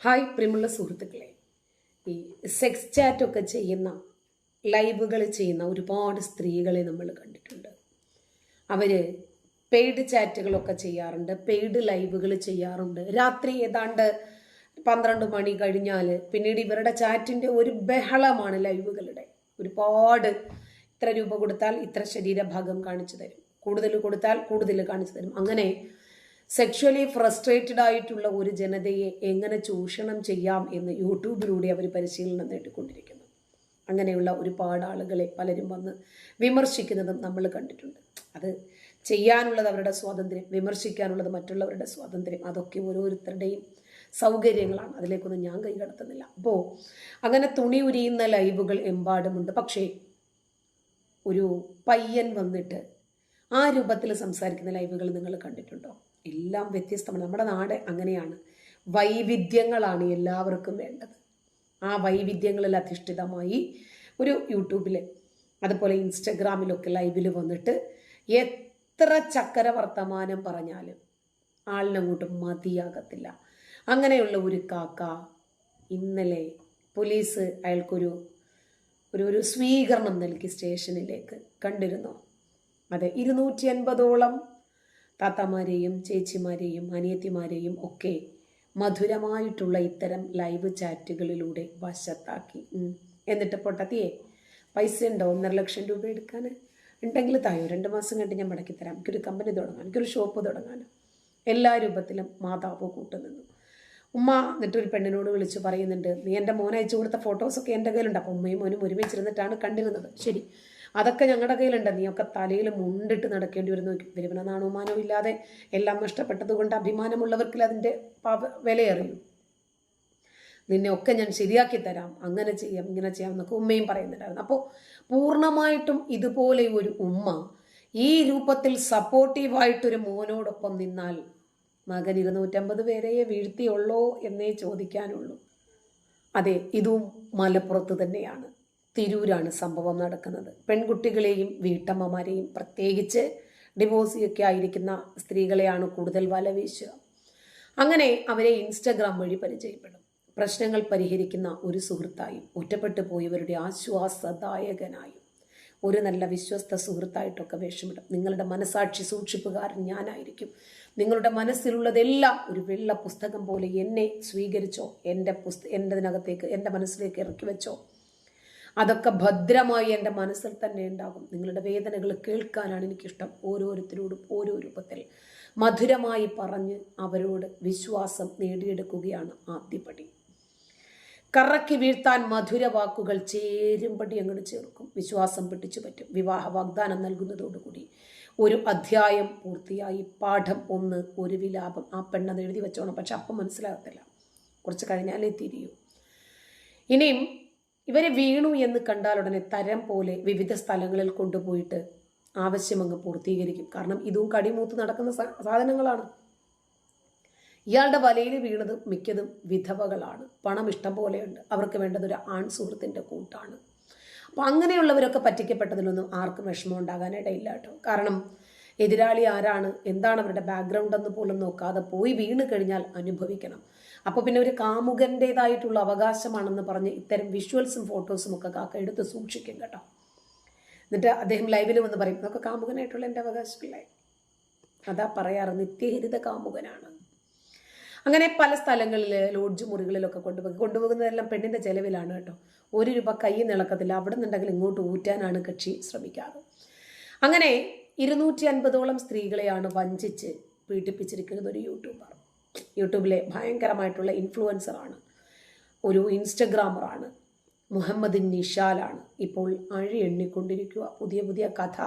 Hi പ്രിയമുള്ള സുഹൃത്തുക്കളെ, ഈ സെക്സ് ചാറ്റൊക്കെ ചെയ്യുന്ന ലൈവുകൾ ചെയ്യുന്ന ഒരുപാട് സ്ത്രീകളെ നമ്മൾ കണ്ടിട്ടുണ്ട്. അവർ പെയ്ഡ് ചാറ്റുകളൊക്കെ ചെയ്യാറുണ്ട്, പെയ്ഡ് ലൈവുകൾ ചെയ്യാറുണ്ട്. രാത്രി ഏതാണ്ട് 12 മണി കഴിഞ്ഞാൽ പിന്നീട് ഇവരുടെ ചാറ്റിൻ്റെ ഒരു ബഹളമാണ് ലൈവുകളുടെ. ഒരുപാട് ഇത്ര രൂപ കൊടുത്താൽ ഇത്ര ശരീരഭാഗം കാണിച്ചു തരും, കൂടുതൽ കൊടുത്താൽ കൂടുതൽ കാണിച്ചു തരും. അങ്ങനെ സെക്ഷലി ഫ്രസ്ട്രേറ്റഡ് ആയിട്ടുള്ള ഒരു ജനതയെ എങ്ങനെ ചൂഷണം ചെയ്യാം എന്ന് യൂട്യൂബിലൂടെ അവർ പരിശീലനം നേടിക്കൊണ്ടിരിക്കുന്നു. അങ്ങനെയുള്ള ഒരുപാട് ആളുകളെ പലരും വന്ന് വിമർശിക്കുന്നതും നമ്മൾ കണ്ടിട്ടുണ്ട്. അത് ചെയ്യാനുള്ളത് അവരുടെ സ്വാതന്ത്ര്യം, വിമർശിക്കാനുള്ളത് മറ്റുള്ളവരുടെ സ്വാതന്ത്ര്യം. അതൊക്കെ ഓരോരുത്തരുടെയും സൗകര്യങ്ങളാണ്, അതിലേക്കൊന്നും ഞാൻ കൈകടത്തുന്നില്ല. അപ്പോൾ അങ്ങനെ തുണി ഉരിയുന്ന ലൈവുകൾ എമ്പാടുമുണ്ട്. പക്ഷേ ഒരു പയ്യൻ വന്നിട്ട് ആ രൂപത്തിൽ സംസാരിക്കുന്ന ലൈവുകൾ നിങ്ങൾ കണ്ടിട്ടുണ്ടോ? എല്ലാം വ്യത്യസ്തമാണ്. നമ്മുടെ നാട് അങ്ങനെയാണ്. വൈവിധ്യങ്ങളാണ് എല്ലാവർക്കും വേണ്ടത്. ആ വൈവിധ്യങ്ങളിൽ അധിഷ്ഠിതമായി ഒരു യൂട്യൂബിൽ അതുപോലെ ഇൻസ്റ്റഗ്രാമിലൊക്കെ ലൈവിൽ വന്നിട്ട് എത്ര ചക്കര വർത്തമാനം പറഞ്ഞാലും ആളിനങ്ങോട്ട് മതിയാകത്തില്ല. അങ്ങനെയുള്ള ഒരു കാക്ക ഇന്നലെ പോലീസ് അയാൾക്കൊരു ഒരു സ്വീകരണം നൽകി സ്റ്റേഷനിലേക്ക്. കണ്ടിരുന്നോ? അതെ, 250ഓളം താത്തമാരെയും ചേച്ചിമാരെയും അനിയത്തിമാരെയും ഒക്കെ മധുരമായിട്ടുള്ള ഇത്തരം ലൈവ് ചാറ്റുകളിലൂടെ വശത്താക്കി. എന്നിട്ട് പൊട്ടത്തിയെ പൈസ ഉണ്ടോ? 1.5 ലക്ഷം രൂപ എടുക്കാൻ ഉണ്ടെങ്കിൽ തായോ, 2 മാസം കഴിഞ്ഞ് ഞാൻ മടക്കി തരാം, എനിക്കൊരു കമ്പനി തുടങ്ങാൻ, എനിക്കൊരു ഷോപ്പ് തുടങ്ങാൻ. എല്ലാ രൂപത്തിലും മാതാവ് കൂട്ടുനിന്നു. ഉമ്മ എന്നിട്ടൊരു പെണ്ണിനോട് വിളിച്ച് പറയുന്നുണ്ട്, നീ എൻ്റെ മോനെ അയച്ചു കൊടുത്ത ഫോട്ടോസൊക്കെ എൻ്റെ കയ്യിലുണ്ട്. അപ്പം ഉമ്മയും മോനും ഒരുമിച്ചിരുന്നിട്ടാണ് കണ്ടിരുന്നത്. ശരി, അതൊക്കെ ഞങ്ങളുടെ കയ്യിലുണ്ട്. നീയൊക്കെ തലയിൽ മുണ്ടിട്ട് നടക്കേണ്ടി വരുന്നു. വരുവന നാണോമാനോ ഇല്ലാതെ എല്ലാം നഷ്ടപ്പെട്ടത് കൊണ്ട് അഭിമാനമുള്ളവർക്കിൽ അതിൻ്റെ വിലയറിയൂ. നിന്നെ ഒക്കെ ഞാൻ ശരിയാക്കി തരാം, അങ്ങനെ ചെയ്യാം ഇങ്ങനെ ചെയ്യാം എന്നൊക്കെ ഉമ്മയും പറയുന്നുണ്ടായിരുന്നു. അപ്പോൾ പൂർണ്ണമായിട്ടും ഇതുപോലെ ഒരു ഉമ്മ ഈ രൂപത്തിൽ സപ്പോർട്ടീവായിട്ടൊരു മോനോടൊപ്പം നിന്നാൽ മകൻ 250 പേരെ വീഴ്ത്തിയുള്ളോ എന്നേ ചോദിക്കാനുള്ളൂ. അതെ, ഇതും മലപ്പുറത്ത് തന്നെയാണ്. തിരൂരാണ് സംഭവം നടക്കുന്നത്. പെൺകുട്ടികളെയും വീട്ടമ്മമാരെയും, പ്രത്യേകിച്ച് ഡിവോഴ്സിയൊക്കെ ആയിരിക്കുന്ന സ്ത്രീകളെയാണ് കൂടുതൽ വല വീശുക. അങ്ങനെ അവരെ ഇൻസ്റ്റഗ്രാം വഴി പരിചയപ്പെടും. പ്രശ്നങ്ങൾ പരിഹരിക്കുന്ന ഒരു സുഹൃത്തായും, ഒറ്റപ്പെട്ടു പോയവരുടെ ആശ്വാസദായകനായും, ഒരു നല്ല വിശ്വസ്ത സുഹൃത്തായിട്ടൊക്കെ വേഷമിടും. നിങ്ങളുടെ മനസാക്ഷി സൂക്ഷിപ്പുകാരൻ ഞാനായിരിക്കും. നിങ്ങളുടെ മനസ്സിലുള്ളതെല്ലാം ഒരു വെള്ള പുസ്തകം പോലെ എന്നെ സ്വീകരിച്ചോ, എൻ്റെതിനകത്തേക്ക്, എൻ്റെ മനസ്സിലേക്ക് ഇറക്കി വെച്ചോ. അതൊക്കെ ഭദ്രമായി എൻ്റെ മനസ്സിൽ തന്നെ ഉണ്ടാകും. നിങ്ങളുടെ വേദനകൾ കേൾക്കാനാണ് എനിക്കിഷ്ടം. ഓരോരുത്തരോടും ഓരോ രൂപത്തിൽ മധുരമായി പറഞ്ഞ് അവരോട് വിശ്വാസം നേടിയെടുക്കുകയാണ് ആദ്യപടി. കറക്കി വീഴ്ത്താൻ മധുര വാക്കുകൾ ചേരുംപടി അങ്ങോട്ട് ചേർക്കും. വിശ്വാസം പിടിച്ചു പറ്റും. വിവാഹ വാഗ്ദാനം നൽകുന്നതോടുകൂടി ഒരു അധ്യായം പൂർത്തിയായി. പാഠം 1, ഒരു വിലാപം. ആ പെണ്ണത് എഴുതി വെച്ചോണം, പക്ഷെ അപ്പം മനസ്സിലാകത്തില്ല, കുറച്ച് കഴിഞ്ഞാലേ തിരിയൂ. ഇനിയും ഇവരെ വീണു എന്ന് കണ്ടാൽ ഉടനെ തരം പോലെ വിവിധ സ്ഥലങ്ങളിൽ കൊണ്ടുപോയിട്ട് ആവശ്യമങ്ങ് പൂർത്തീകരിക്കും. കാരണം ഇതും കടിമൂത്ത് നടക്കുന്ന സാധനങ്ങളാണ്. ഇയാളുടെ വലയിൽ വീണത് മിക്കതും വിധവകളാണ്. പണം ഇഷ്ടം പോലെയുണ്ട്. അവർക്ക് വേണ്ടത് ഒരു ആൺ സുഹൃത്തിൻ്റെ കൂട്ടാണ്. അപ്പം അങ്ങനെയുള്ളവരൊക്കെ പറ്റിക്കപ്പെട്ടതിലൊന്നും ആർക്കും വിഷമം ഉണ്ടാകാനിടയില്ല കേട്ടോ. കാരണം എതിരാളി ആരാണ്, എന്താണ് അവരുടെ ബാക്ക്ഗ്രൗണ്ട് എന്ന് പോലും നോക്കാതെ പോയി വീണ് കഴിഞ്ഞാൽ അനുഭവിക്കണം. അപ്പോൾ പിന്നെ ഒരു കാമുകൻ്റെതായിട്ടുള്ള അവകാശമാണെന്ന് പറഞ്ഞ് ഇത്തരം വിഷ്വൽസും ഫോട്ടോസും ഒക്കെ കാക്ക എടുത്ത് സൂക്ഷിക്കും കേട്ടോ. എന്നിട്ട് അദ്ദേഹം ലൈവിൽ വന്ന് പറയും, അതൊക്കെ കാമുകനായിട്ടുള്ള എൻ്റെ അവകാശമില്ലേ. അതാ പറയാറ്, നിത്യഹരിത കാമുകനാണ്. അങ്ങനെ പല സ്ഥലങ്ങളിൽ ലോഡ്ജ് മുറികളിലൊക്കെ കൊണ്ടുപോകുന്നതെല്ലാം പെണ്ണിൻ്റെ ചെലവിലാണ് കേട്ടോ. 1 രൂപ കൈ നിളക്കത്തില്ല. അവിടെ നിന്നുണ്ടെങ്കിൽ ഇങ്ങോട്ട് ഊറ്റാനാണ് കക്ഷി ശ്രമിക്കാറ്. അങ്ങനെ 250ഓളം സ്ത്രീകളെയാണ് വഞ്ചിച്ച് പീഡിപ്പിച്ചിരിക്കുന്നത് ഒരു യൂട്യൂബർ. യൂട്യൂബിലെ ഭയങ്കരമായിട്ടുള്ള ഇൻഫ്ലുവൻസറാണ്, ഒരു ഇൻസ്റ്റഗ്രാമറാണ്. മുഹമ്മദ് നിഷാലാണ് ഇപ്പോൾ അഴി എണ്ണിക്കൊണ്ടിരിക്കുക. പുതിയ കഥ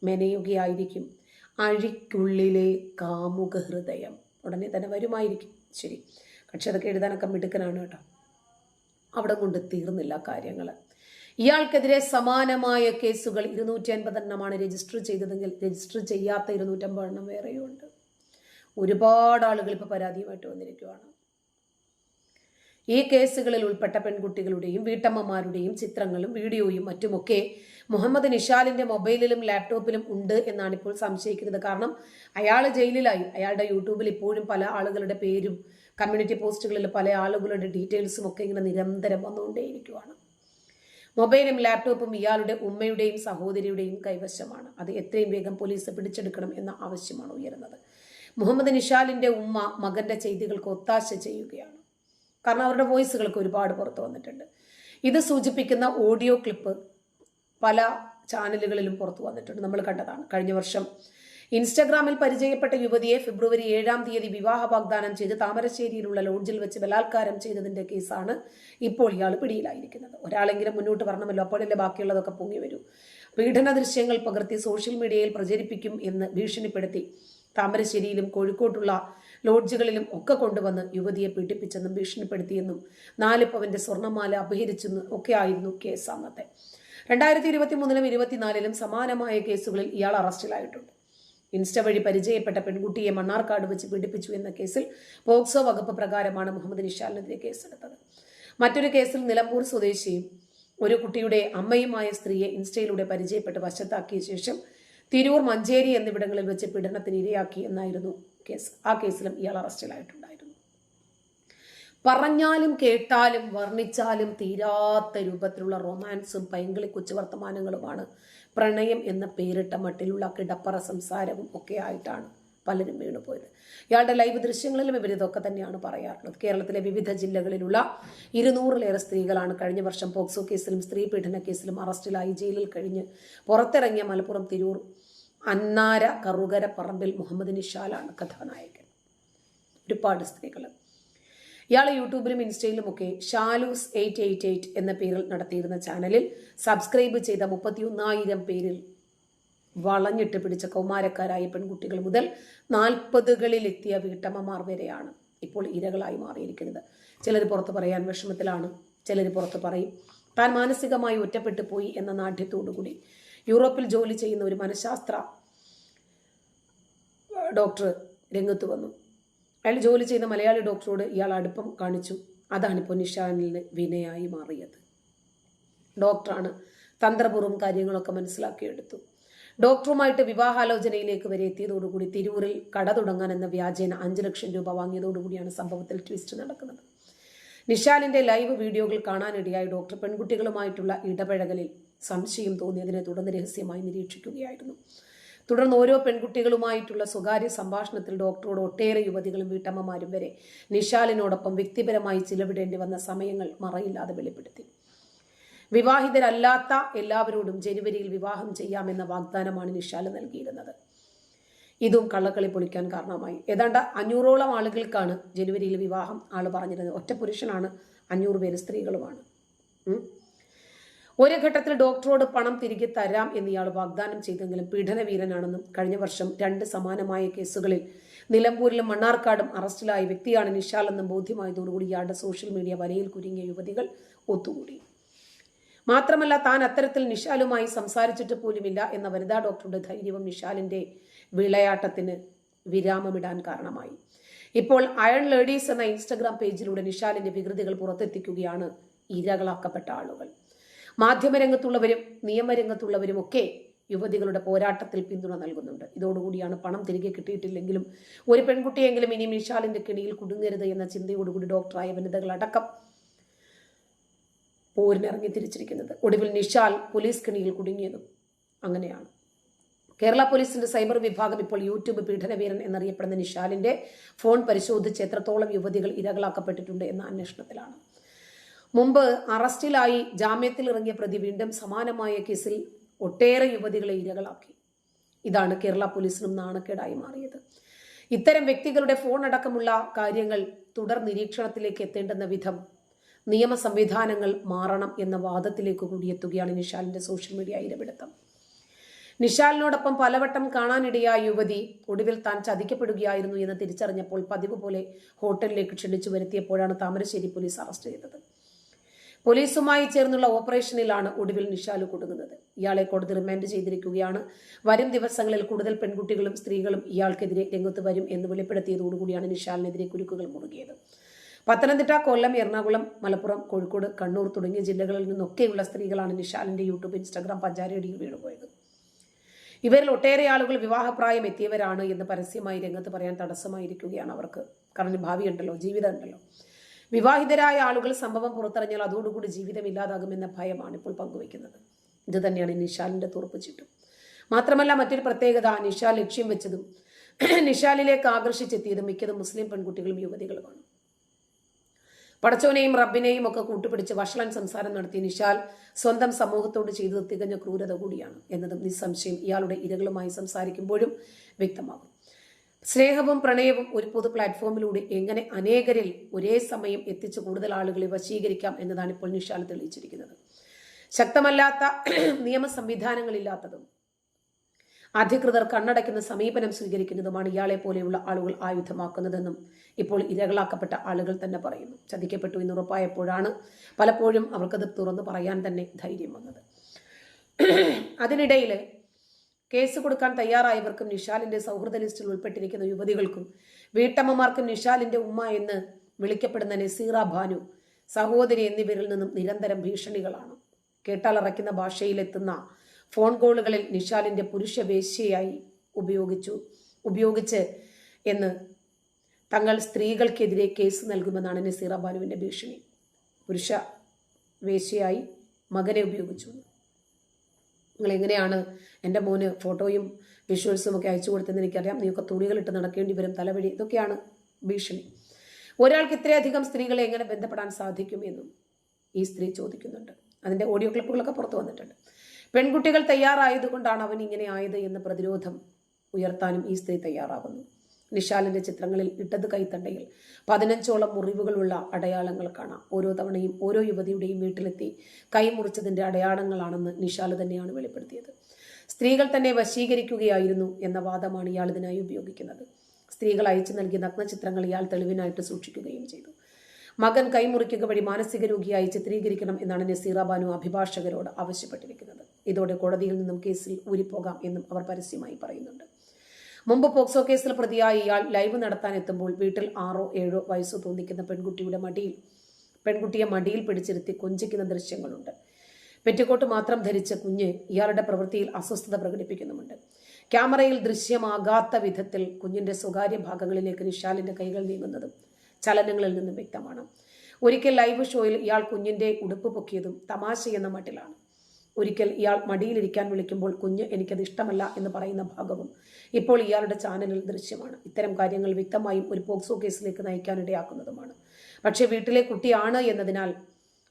മെനയുകയായിരിക്കും. അഴിക്കുള്ളിലെ കാമുക ഹൃദയം ഉടനെ തന്നെ വരുമായിരിക്കും. ശരി, പക്ഷെ അതൊക്കെ എഴുതാനൊക്കെ മിടുക്കനാണ് കേട്ടോ. അവിടെ കൊണ്ട് തീർന്നില്ല കാര്യങ്ങൾ. ഇയാൾക്കെതിരെ സമാനമായ കേസുകൾ 250 എണ്ണമാണ് രജിസ്റ്റർ ചെയ്തതെങ്കിൽ രജിസ്റ്റർ ചെയ്യാത്ത 250 എണ്ണം വേറെയുണ്ട്. ഒരുപാട് ആളുകൾ ഇപ്പോൾ പരാതിയുമായിട്ട് വന്നിരിക്കുകയാണ്. ഈ കേസുകളിൽ ഉൾപ്പെട്ട പെൺകുട്ടികളുടെയും വീട്ടമ്മമാരുടെയും ചിത്രങ്ങളും വീഡിയോയും മറ്റുമൊക്കെ മുഹമ്മദ് നിഷാലിന്റെ മൊബൈലിലും ലാപ്ടോപ്പിലും ഉണ്ട് എന്നാണ് ഇപ്പോൾ സംശയിക്കുന്നത്. കാരണം അയാൾ ജയിലിലായി. അയാളുടെ യൂട്യൂബിൽ ഇപ്പോഴും പല ആളുകളുടെ പേരും കമ്മ്യൂണിറ്റി പോസ്റ്റുകളിൽ പല ആളുകളുടെ ഡീറ്റെയിൽസും ഒക്കെ ഇങ്ങനെ നിരന്തരം വന്നുകൊണ്ടേയിരിക്കുവാണ്. മൊബൈലും ലാപ്ടോപ്പും ഇയാളുടെ ഉമ്മയുടെയും സഹോദരിയുടെയും കൈവശമാണ്. അത് എത്രയും വേഗം പോലീസ് പിടിച്ചെടുക്കണം എന്ന ആവശ്യമാണ് ഉയരുന്നത്. മുഹമ്മദ് നിഷാലിന്റെ ഉമ്മ മകന്റെ ചെയ്തികൾക്ക് ഒത്താശ ചെയ്യുകയാണ്. കാരണം അവരുടെ വോയിസുകൾക്ക് ഒരുപാട് പുറത്തു വന്നിട്ടുണ്ട്. ഇത് സൂചിപ്പിക്കുന്ന ഓഡിയോ ക്ലിപ്പ് പല ചാനലുകളിലും പുറത്തു വന്നിട്ടുണ്ട്. നമ്മൾ കണ്ടതാണ്. കഴിഞ്ഞ വർഷം ഇൻസ്റ്റഗ്രാമിൽ പരിചയപ്പെട്ട യുവതിയെ ഫെബ്രുവരി 7-ാം തീയതി വിവാഹ വാഗ്ദാനം ചെയ്ത് താമരശ്ശേരിയിലുള്ള ലോഡ്ജിൽ വെച്ച് ബലാത്കാരം ചെയ്തതിന്റെ കേസാണ് ഇപ്പോൾ ഇയാൾ പിടിയിലായിരിക്കുന്നത്. ഒരാളെങ്കിലും മുന്നോട്ട് വരണമല്ലോ, അപ്പോഴല്ലേ ബാക്കിയുള്ളതൊക്കെ പൊങ്ങി വരൂ. പീഡന ദൃശ്യങ്ങൾ പകർത്തി സോഷ്യൽ മീഡിയയിൽ പ്രചരിപ്പിക്കും എന്ന് ഭീഷണിപ്പെടുത്തി താമരശ്ശേരിയിലും കോഴിക്കോട്ടുള്ള ലോഡ്ജുകളിലും ഒക്കെ കൊണ്ടുവന്ന് യുവതിയെ പീഡിപ്പിച്ചെന്നും ഭീഷണിപ്പെടുത്തിയെന്നും 4 പവന്റെ സ്വർണ്ണമാല അപഹരിച്ചെന്നും ഒക്കെ ആയിരുന്നു കേസ് അന്നത്തെ. 2023-ലും 2024-ലും സമാനമായ കേസുകളിൽ ഇയാൾ അറസ്റ്റിലായിട്ടുണ്ട്. ഇൻസ്റ്റ വഴി പരിചയപ്പെട്ട പെൺകുട്ടിയെ മണ്ണാർക്കാട് വെച്ച് പീഡിപ്പിച്ചു എന്ന കേസിൽ പോക്സോ വകുപ്പ് പ്രകാരമാണ് മുഹമ്മദ് നിഷാലിനെതിരെ കേസെടുത്തത്. മറ്റൊരു കേസിൽ നിലമ്പൂർ സ്വദേശിയും ഒരു കുട്ടിയുടെ അമ്മയുമായ സ്ത്രീയെ ഇൻസ്റ്റയിലൂടെ പരിചയപ്പെട്ട് വശത്താക്കിയ ശേഷം തിരൂർ, മഞ്ചേരി എന്നിവിടങ്ങളിൽ വെച്ച് പീഡനത്തിന് ഇരയാക്കി എന്നായിരുന്നു കേസ്. ആ കേസിലും ഇയാൾ അറസ്റ്റിലായിട്ടുണ്ടായിരുന്നു. പറഞ്ഞാലും കേട്ടാലും വർണ്ണിച്ചാലും തീരാത്ത രൂപത്തിലുള്ള റൊമാൻസും പൈങ്കിളി കൊച്ചു വർത്തമാനങ്ങളുമാണ് പ്രണയം എന്ന പേരിട്ട മട്ടിലുള്ള കിടപ്പറ സംസാരവും ഒക്കെ ആയിട്ടാണ് പലരും വീണുപോയത്. ഇയാളുടെ ലൈവ് ദൃശ്യങ്ങളിലും ഇവർ ഇതൊക്കെ തന്നെയാണ് പറയാറുള്ളത്. കേരളത്തിലെ വിവിധ ജില്ലകളിലുള്ള 200-ലേറെ സ്ത്രീകളാണ് കഴിഞ്ഞ വർഷം പോക്സോ കേസിലും സ്ത്രീ പീഡന കേസിലും അറസ്റ്റിലായി ജയിലിൽ കഴിഞ്ഞ് പുറത്തിറങ്ങിയ മലപ്പുറം തിരൂർ അന്നാര കറുകര പറമ്പിൽ മുഹമ്മദ് നിഷാലാണ് കഥാനായകൻ. ഒരുപാട് സ്ത്രീകൾ. ഇയാൾ യൂട്യൂബിലും ഇൻസ്റ്റയിലുമൊക്കെ ഷാലൂസ് 888 എന്ന പേരിൽ നടത്തിയിരുന്ന ചാനലിൽ സബ്സ്ക്രൈബ് ചെയ്ത 31,000 പേരിൽ വളഞ്ഞിട്ട് പിടിച്ച കൗമാരക്കാരായ പെൺകുട്ടികൾ മുതൽ 40കളിലെത്തിയ വീട്ടമ്മമാർ വരെയാണ് ഇപ്പോൾ ഇരകളായി മാറിയിരിക്കുന്നത്. ചിലർ പുറത്ത് പറയാൻ വിഷമത്തിലാണ്, ചിലർ പുറത്ത് പറയും. താൻ മാനസികമായി ഒറ്റപ്പെട്ടു പോയി എന്ന നാട്യത്തോടുകൂടി യൂറോപ്പിൽ ജോലി ചെയ്യുന്ന ഒരു മനഃശാസ്ത്ര ഡോക്ടർ രംഗത്ത് വന്നു. അയാൾ ജോലി ചെയ്യുന്ന മലയാളി ഡോക്ടറോട് ഇയാൾ അടുപ്പം കാണിച്ചു. അതാണിപ്പോൾ നിഷാലിന് വിനയായി മാറിയത്. ഡോക്ടറാണ്, തന്ത്രപൂർവ്വം കാര്യങ്ങളൊക്കെ മനസ്സിലാക്കിയെടുത്തു. ഡോക്ടറുമായിട്ട് വിവാഹാലോചനയിലേക്ക് വരെ എത്തിയതോടുകൂടി തിരൂരിൽ കട തുടങ്ങാൻ എന്ന വ്യാജേന 5 ലക്ഷം രൂപ വാങ്ങിയതോടുകൂടിയാണ് സംഭവത്തിൽ ട്വിസ്റ്റ് നടക്കുന്നത്. നിഷാലിന്റെ ലൈവ് വീഡിയോകൾ കാണാനിടയായി ഡോക്ടർ പെൺകുട്ടികളുമായിട്ടുള്ള ഇടപഴകലിൽ സംശയം തോന്നിയതിനെ തുടർന്ന് രഹസ്യമായി നിരീക്ഷിക്കുകയായിരുന്നു. തുടർന്ന് ഓരോ പെൺകുട്ടികളുമായിട്ടുള്ള സ്വകാര്യ സംഭാഷണത്തിൽ ഡോക്ടറോട് ഒട്ടേറെ യുവതികളും വീട്ടമ്മമാരും വരെ നിഷാലിനോടൊപ്പം വ്യക്തിപരമായി ചിലവിടേണ്ടി വന്ന സമയങ്ങൾ മറയില്ലാതെ വെളിപ്പെടുത്തി. വിവാഹിതരല്ലാത്ത എല്ലാവരോടും ജനുവരിയിൽ വിവാഹം ചെയ്യാമെന്ന വാഗ്ദാനമാണ് നിഷാൽ നൽകിയിരുന്നത്. ഇതും കള്ളക്കളി പൊളിക്കാൻ കാരണമായി. ഏതാണ്ട് 500ഓളം ആളുകൾക്കാണ് ജനുവരിയിൽ വിവാഹം ആള് പറഞ്ഞിരുന്നത്. ഒറ്റ പുരുഷനാണ്, 500 പേര് സ്ത്രീകളുമാണ്. ഒരു ഘട്ടത്തിൽ ഡോക്ടറോട് പണം തിരികെ തരാം എന്ന് ഇയാൾ വാഗ്ദാനം ചെയ്തെങ്കിലും പീഡനവീരനാണെന്നും കഴിഞ്ഞ വർഷം 2 സമാനമായ കേസുകളിൽ നിലമ്പൂരിലും മണ്ണാർക്കാടും അറസ്റ്റിലായ വ്യക്തിയാണ് നിഷാൽ എന്നും ബോധ്യമായതോടുകൂടി ഇയാളുടെ സോഷ്യൽ മീഡിയ വലയിൽ കുരുങ്ങിയ യുവതികൾ ഒത്തുകൂടി. മാത്രമല്ല, താൻ അത്തരത്തിൽ നിഷാലുമായി സംസാരിച്ചിട്ട് പോലുമില്ല എന്ന വനിതാ ഡോക്ടറുടെ ധൈര്യവും നിഷാലിന്റെ വിളയാട്ടത്തിന് വിരാമമിടാൻ കാരണമായി. ഇപ്പോൾ അയൺ ലേഡീസ് എന്ന ഇൻസ്റ്റഗ്രാം പേജിലൂടെ നിഷാലിന്റെ വികൃതികൾ പുറത്തെത്തിക്കുകയാണ് ഇരകളാക്കപ്പെട്ട ആളുകൾ. മാധ്യമരംഗത്തുള്ളവരും നിയമരംഗത്തുള്ളവരും ഒക്കെ യുവതികളുടെ പോരാട്ടത്തിൽ പിന്തുണ നൽകുന്നുണ്ട്. ഇതോടുകൂടിയാണ് പണം തിരികെ കിട്ടിയിട്ടില്ലെങ്കിലും ഒരു പെൺകുട്ടിയെങ്കിലും ഇനി നിഷാലിന്റെ കെണിയിൽ കുടുങ്ങരുത് എന്ന ചിന്തയോടുകൂടി ഡോക്ടറായ വനിതകളടക്കം പോരിനിറങ്ങി തിരിച്ചിരിക്കുന്നത്. ഒടുവിൽ നിഷാൽ പോലീസ് കെണിയിൽ കുടുങ്ങിയതും അങ്ങനെയാണ്. കേരള പോലീസിന്റെ സൈബർ വിഭാഗം ഇപ്പോൾ യൂട്യൂബ് പീഡനവീരൻ എന്നറിയപ്പെടുന്ന നിഷാലിന്റെ ഫോൺ പരിശോധിച്ച് എത്രത്തോളം യുവതികൾ ഇരകളാക്കപ്പെട്ടിട്ടുണ്ട് എന്ന അന്വേഷണത്തിലാണ്. മുമ്പ് അറസ്റ്റിലായി ജാമ്യത്തിൽ ഇറങ്ങിയ പ്രതി വീണ്ടും സമാനമായ കേസിൽ ഒട്ടേറെ യുവതികളെ ഇരകളാക്കി. ഇതാണ് കേരള പോലീസിനും നാണക്കേടായി മാറിയത്. ഇത്തരം വ്യക്തികളുടെ ഫോൺ അടക്കമുള്ള കാര്യങ്ങൾ തുടർ നിരീക്ഷണത്തിലേക്ക് എത്തേണ്ടുന്ന വിധം നിയമ സംവിധാനങ്ങൾ മാറണം എന്ന വാദത്തിലേക്ക് കൂടിയെത്തുകയാണ് നിഷാലിന്റെ സോഷ്യൽ മീഡിയ ഇരപിടുത്തം. നിഷാലിനോടൊപ്പം പലവട്ടം കാണാനിടയായ യുവതി ഒടുവിൽ താൻ ചതിക്കപ്പെടുകയായിരുന്നു എന്ന് തിരിച്ചറിഞ്ഞപ്പോൾ പതിവ് പോലെ ഹോട്ടലിലേക്ക് ക്ഷണിച്ചു വരുത്തിയപ്പോഴാണ് താമരശ്ശേരി പോലീസ് അറസ്റ്റ് ചെയ്തത്. പോലീസുമായി ചേർന്നുള്ള ഓപ്പറേഷനിലാണ് ഒടുവിൽ നിഷാൽ കുടുങ്ങുന്നത്. ഇയാളെ കോടതി റിമാൻഡ് ചെയ്തിരിക്കുകയാണ്. വരും ദിവസങ്ങളിൽ കൂടുതൽ പെൺകുട്ടികളും സ്ത്രീകളും ഇയാൾക്കെതിരെ രംഗത്ത് വരും എന്ന് വെളിപ്പെടുത്തിയതോടുകൂടിയാണ് നിഷാലിനെതിരെ കുരുക്കുകൾ മുറുകിയത്. പത്തനംതിട്ട, കൊല്ലം, എറണാകുളം, മലപ്പുറം, കോഴിക്കോട്, കണ്ണൂർ തുടങ്ങിയ ജില്ലകളിൽ നിന്നൊക്കെയുള്ള സ്ത്രീകളാണ് നിഷാലിന്റെ യൂട്യൂബ്, ഇൻസ്റ്റാഗ്രാം പഞ്ചാരടിയിൽ വീണുപോയത്. ഇവരിൽ ഒട്ടേറെ ആളുകൾ വിവാഹപ്രായം എത്തിയവരാണ് എന്ന് പരസ്യമായി രംഗത്ത് പറയാൻ തടസ്സമായിരിക്കുകയാണ് അവർക്ക്. കാരണം ഭാവി ഉണ്ടല്ലോ, ജീവിതം ഉണ്ടല്ലോ. വിവാഹിതരായ ആളുകൾ സംഭവം പുറത്തറിഞ്ഞാൽ അതോടുകൂടി ജീവിതം ഇല്ലാതാകുമെന്ന ഭയമാണ് ഇപ്പോൾ പങ്കുവയ്ക്കുന്നത്. ഇത് തന്നെയാണ് നിഷാലിന്റെ തുറപ്പ് ചീട്ടും. മാത്രമല്ല മറ്റൊരു പ്രത്യേകത, നിഷാൽ ലക്ഷ്യം വെച്ചതും നിഷാലിലേക്ക് ആകർഷിച്ചെത്തിയതും മിക്കതും മുസ്ലിം പെൺകുട്ടികളും യുവതികളുമാണ്. പടച്ചോനെയും റബ്ബിനെയും ഒക്കെ കൂട്ടുപിടിച്ച് വഷളൻ സംസാരം നടത്തിയ നിഷാൽ സ്വന്തം സമൂഹത്തോട് ചെയ്തത് തികഞ്ഞ ക്രൂരത കൂടിയാണ് എന്നതും നിസ്സംശയം ഇയാളുടെ ഇരകളുമായി സംസാരിക്കുമ്പോഴും വ്യക്തമാകും. സ്നേഹവും പ്രണയവും ഒരു പൊതു പ്ലാറ്റ്ഫോമിലൂടെ എങ്ങനെ അനേകരിൽ ഒരേ സമയം എത്തിച്ച് കൂടുതൽ ആളുകളെ വശീകരിക്കാം എന്നതാണ് ഇപ്പോൾ നിഷാൽ തെളിയിച്ചിരിക്കുന്നത്. ശക്തമല്ലാത്ത നിയമ സംവിധാനങ്ങളില്ലാത്തതും അധികൃതർ കണ്ണടയ്ക്കുന്ന സമീപനം സ്വീകരിക്കുന്നതുമാണ് ഇയാളെ പോലെയുള്ള ആളുകൾ ആയുധമാക്കുന്നതെന്നും ഇപ്പോൾ ഇരകളാക്കപ്പെട്ട ആളുകൾ തന്നെ പറയുന്നു. ചതിക്കപ്പെട്ടു എന്ന് ഉറപ്പായപ്പോഴാണ് പലപ്പോഴും അവർക്കത് തുറന്നു പറയാൻ തന്നെ ധൈര്യം വന്നത്. അതിനിടയിൽ കേസ് കൊടുക്കാൻ തയ്യാറായവർക്കും നിഷാലിന്റെ സൗഹൃദ ലിസ്റ്റിൽ ഉൾപ്പെട്ടിരിക്കുന്ന യുവതികൾക്കും വീട്ടമ്മമാർക്കും നിഷാലിന്റെ ഉമ്മ എന്ന് വിളിക്കപ്പെടുന്ന നസീറ ഭാനു, സഹോദരി എന്നിവരിൽ നിന്നും നിരന്തരം ഭീഷണികളാണ്. കേട്ടാലറയ്ക്കുന്ന ഭാഷയിലെത്തുന്ന ഫോൺ കോളുകളിൽ നിഷാലിന്റെ പുരുഷ വേശ്യയായി ഉപയോഗിച്ച് എന്ന് തങ്ങൾ സ്ത്രീകൾക്കെതിരെ കേസ് നൽകുമെന്നാണ് നസീറ ബാനുവിന്റെ ഭീഷണി. പുരുഷ വേശ്യയായി മകനെ ഉപയോഗിച്ചു. നിങ്ങൾ എങ്ങനെയാണ് എൻ്റെ മോന് ഫോട്ടോയും വിഷ്വൽസും ഒക്കെ അയച്ചു കൊടുത്തെന്ന് എനിക്കറിയാം, നീയൊക്കെ തുണികളിട്ട് നടക്കേണ്ടി വരും, തലവഴി, ഇതൊക്കെയാണ് ഭീഷണി. ഒരാൾക്ക് ഇത്രയധികം സ്ത്രീകളെ എങ്ങനെ ബന്ധപ്പെടാൻ സാധിക്കുമെന്നും ഈ സ്ത്രീ ചോദിക്കുന്നുണ്ട്. അതിന്റെ ഓഡിയോ ക്ലിപ്പുകളൊക്കെ പുറത്തു വന്നിട്ടുണ്ട്. പെൺകുട്ടികൾ തയ്യാറായതുകൊണ്ടാണ് അവൻ ഇങ്ങനെ ആയത് എന്ന് പ്രതിരോധം ഉയർത്താനും ഈ സ്ത്രീ തയ്യാറാകുന്നു. നിഷാലിന്റെ ചിത്രങ്ങളിൽ ഇട്ടത് കൈത്തണ്ടയിൽ 15ഓളം മുറിവുകളുള്ള അടയാളങ്ങൾ കാണാം. ഓരോ തവണയും ഓരോ യുവതിയുടെയും വീട്ടിലെത്തി കൈമുറിച്ചതിന്റെ അടയാളങ്ങളാണെന്ന് നിഷാൽ തന്നെയാണ് വെളിപ്പെടുത്തിയത്. സ്ത്രീകൾ തന്നെ വശീകരിക്കുകയായിരുന്നു എന്ന വാദമാണ് ഇയാൾ ഇതിനായി ഉപയോഗിക്കുന്നത്. സ്ത്രീകൾ അയച്ചു നൽകിയ നഗ്നചിത്രങ്ങൾ ഇയാൾ തെളിവിനായിട്ട് സൂക്ഷിക്കുകയും ചെയ്തു. മകൻ കൈമുറിക്കുക വഴി മാനസിക രോഗിയായി ചിത്രീകരിക്കണം എന്നാണ് നസീറ ബാനു അഭിഭാഷകരോട് ആവശ്യപ്പെട്ടിരിക്കുന്നത്. ഇതോടെ കോടതിയിൽ നിന്നും കേസിൽ ഊരിപ്പോകാം എന്നും അവർ പരസ്യമായി പറയുന്നുണ്ട്. മുമ്പ് പോക്സോ കേസിൽ പ്രതിയായി ഇയാൾ ലൈവ് നടത്താൻ എത്തുമ്പോൾ വീട്ടിൽ 6 or 7 വയസ്സ് തോന്നിക്കുന്ന പെൺകുട്ടിയെ മടിയിൽ പിടിച്ചിരുത്തി കൊഞ്ചിക്കുന്ന ദൃശ്യങ്ങളുണ്ട്. പെറ്റിക്കോട്ട് മാത്രം ധരിച്ച കുഞ്ഞ് ഇയാളുടെ പ്രവൃത്തിയിൽ അസ്വസ്ഥത പ്രകടിപ്പിക്കുന്നുമുണ്ട്. ക്യാമറയിൽ ദൃശ്യമാകാത്ത വിധത്തിൽ കുഞ്ഞിന്റെ സ്വകാര്യ ഭാഗങ്ങളിലേക്ക് നിഷാലിന്റെ കൈകൾ നീങ്ങുന്നതും ചലനങ്ങളിൽ നിന്നും വ്യക്തമാണ്. ഒരിക്കൽ ലൈവ് ഷോയിൽ ഇയാൾ കുഞ്ഞിന്റെ ഉടുപ്പ് പൊക്കിയതും തമാശ എന്ന മട്ടിലാണ്. ഒരിക്കൽ ഇയാൾ മടിയിലിരിക്കാൻ വിളിക്കുമ്പോൾ കുഞ്ഞ് എനിക്കത് ഇഷ്ടമല്ല എന്ന് പറയുന്ന ഭാഗവും ഇപ്പോൾ ഇയാളുടെ ചാനലിൽ ദൃശ്യമാണ്. ഇത്തരം കാര്യങ്ങൾ വ്യക്തമായും ഒരു പോക്സോ കേസിലേക്ക് നയിക്കാനിടയാക്കുന്നതുമാണ്. പക്ഷേ വീട്ടിലെ കുട്ടിയാണ് എന്നതിനാൽ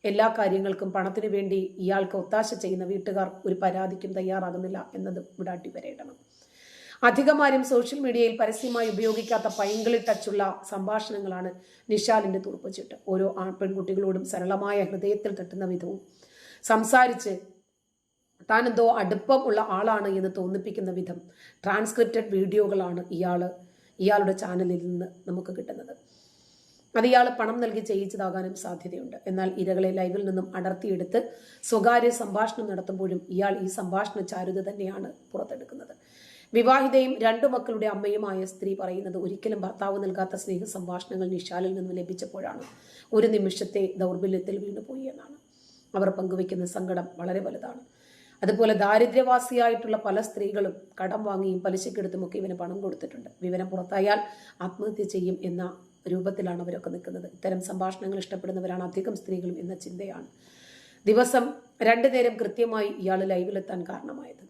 എല്ലാ കാര്യങ്ങൾക്കും പണത്തിനു വേണ്ടി ഇയാൾക്ക് ഒത്താശ ചെയ്യുന്ന വീട്ടുകാർ ഒരു പരാതിക്കും തയ്യാറാകുന്നില്ല എന്നതും ഇവിടെ അടിവരയിടണം. അധികമാരും സോഷ്യൽ മീഡിയയിൽ പരസ്യമായി ഉപയോഗിക്കാത്ത പൈങ്കിളി ടച്ചുള്ള സംഭാഷണങ്ങളാണ് നിഷാലിന്റെ തുറപ്പുചീട്ട്. ഓരോ പെൺകുട്ടികളോടും സരളമായ ഹൃദയത്തിൽ തട്ടുന്ന വിധവും സംസാരിച്ച് താനെന്തോ അടുപ്പം ഉള്ള ആളാണ് എന്ന് തോന്നിപ്പിക്കുന്ന വിധം ട്രാൻസ്ക്രിപ്റ്റഡ് വീഡിയോകളാണ് ഇയാളുടെ ചാനലിൽ നിന്ന് നമുക്ക് കിട്ടുന്നത്. അത് ഇയാൾ പണം നൽകി ചെയ്യിച്ചതാകാനും സാധ്യതയുണ്ട്. എന്നാൽ ഇരകളെ ലൈവിൽ നിന്നും അടർത്തിയെടുത്ത് സ്വകാര്യ സംഭാഷണം നടത്തുമ്പോഴും ഇയാൾ ഈ സംഭാഷണ ചാരുത തന്നെയാണ് പുറത്തെടുക്കുന്നത്. വിവാഹിതയും 2 മക്കളുടെ അമ്മയുമായ സ്ത്രീ പറയുന്നത് ഒരിക്കലും ഭർത്താവ് നൽകാത്ത സ്നേഹ സംഭാഷണങ്ങൾ നിഷാലിൽ നിന്നും ലഭിച്ചപ്പോഴാണ് ഒരു നിമിഷത്തെ ദൗർബല്യത്തിൽ വീണുപോയി എന്നാണ്. അവർ പങ്കുവയ്ക്കുന്ന സങ്കടം വളരെ വലുതാണ്. അതുപോലെ ദാരിദ്ര്യവാസിയായിട്ടുള്ള പല സ്ത്രീകളും കടം വാങ്ങിയും പലിശക്കെടുത്തുമൊക്കെ ഇവന് പണം കൊടുത്തിട്ടുണ്ട്. വിവരം പുറത്തായാൽ ആത്മഹത്യ ചെയ്യും എന്ന രൂപത്തിലാണ് അവരൊക്കെ നിൽക്കുന്നത്. ഇത്തരം സംഭാഷണങ്ങൾ ഇഷ്ടപ്പെടുന്നവരാണ് അധികം സ്ത്രീകളും എന്ന ചിന്തയാണ് ദിവസം 2 നേരം കൃത്യമായി ഇയാൾ ലൈവിലെത്താൻ കാരണമായത്.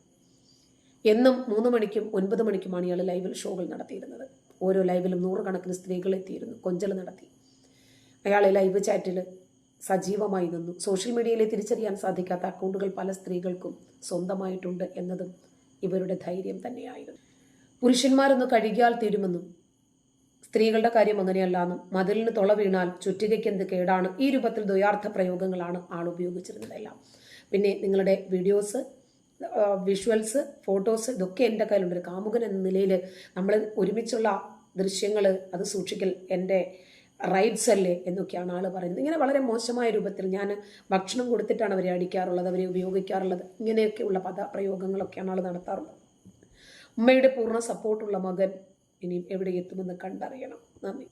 എന്നും 3 മണിക്കും 9 മണിക്കുമാണ് ഇയാൾ ലൈവിൽ ഷോകൾ നടത്തിയിരുന്നത്. ഓരോ ലൈവിലും 100 കണക്കിന് സ്ത്രീകൾ എത്തിയിരുന്നു, കൊഞ്ചൽ നടത്തി. അയാളെ ലൈവ് ചാറ്റിൽ സജീവമായി നിന്നു. സോഷ്യൽ മീഡിയയിലെ തിരിച്ചറിയാൻ സാധിക്കാത്ത അക്കൗണ്ടുകൾ പല സ്ത്രീകൾക്കും സ്വന്തമായിട്ടുണ്ട് എന്നതും ഇവരുടെ ധൈര്യം തന്നെയായിരുന്നു. പുരുഷന്മാരൊന്ന് കഴുകിയാൽ തീരുമെന്നും സ്ത്രീകളുടെ കാര്യം അങ്ങനെയല്ലാന്നും മതിലിന് തുള വീണാൽ ചുറ്റികയ്ക്കെന്ത് കേടാണ്, ഈ രൂപത്തിൽ ദ്വയാർത്ഥ പ്രയോഗങ്ങളാണ് ആൾ ഉപയോഗിച്ചിരുന്നതെല്ലാം. പിന്നെ നിങ്ങളുടെ വീഡിയോസ്, വിഷ്വൽസ്, ഫോട്ടോസ് ഇതൊക്കെ എൻ്റെ കയ്യിലുണ്ട്. ഒരു കാമുകൻ എന്ന നിലയിൽ നമ്മൾ ഒരുമിച്ചുള്ള ദൃശ്യങ്ങൾ അത് സൂക്ഷിക്കൽ എൻ്റെ റൈറ്റ്സ് അല്ലേ എന്നൊക്കെയാണ് ആൾ പറയുന്നത്. ഇങ്ങനെ വളരെ മോശമായ രൂപത്തിൽ ഞാൻ ഭക്ഷണം കൊടുത്തിട്ടാണ് അവരെ അടിക്കാറുള്ളത്, അവരെ ഉപയോഗിക്കാറുള്ളത്, ഇങ്ങനെയൊക്കെയുള്ള പദപ്രയോഗങ്ങളൊക്കെയാണ് ആൾ നടത്താറുള്ളത്. ഉമ്മയുടെ പൂർണ്ണ സപ്പോർട്ടുള്ള മകൻ ഇനിയും എവിടെ എത്തുമെന്ന് കണ്ടറിയണം. നന്ദി.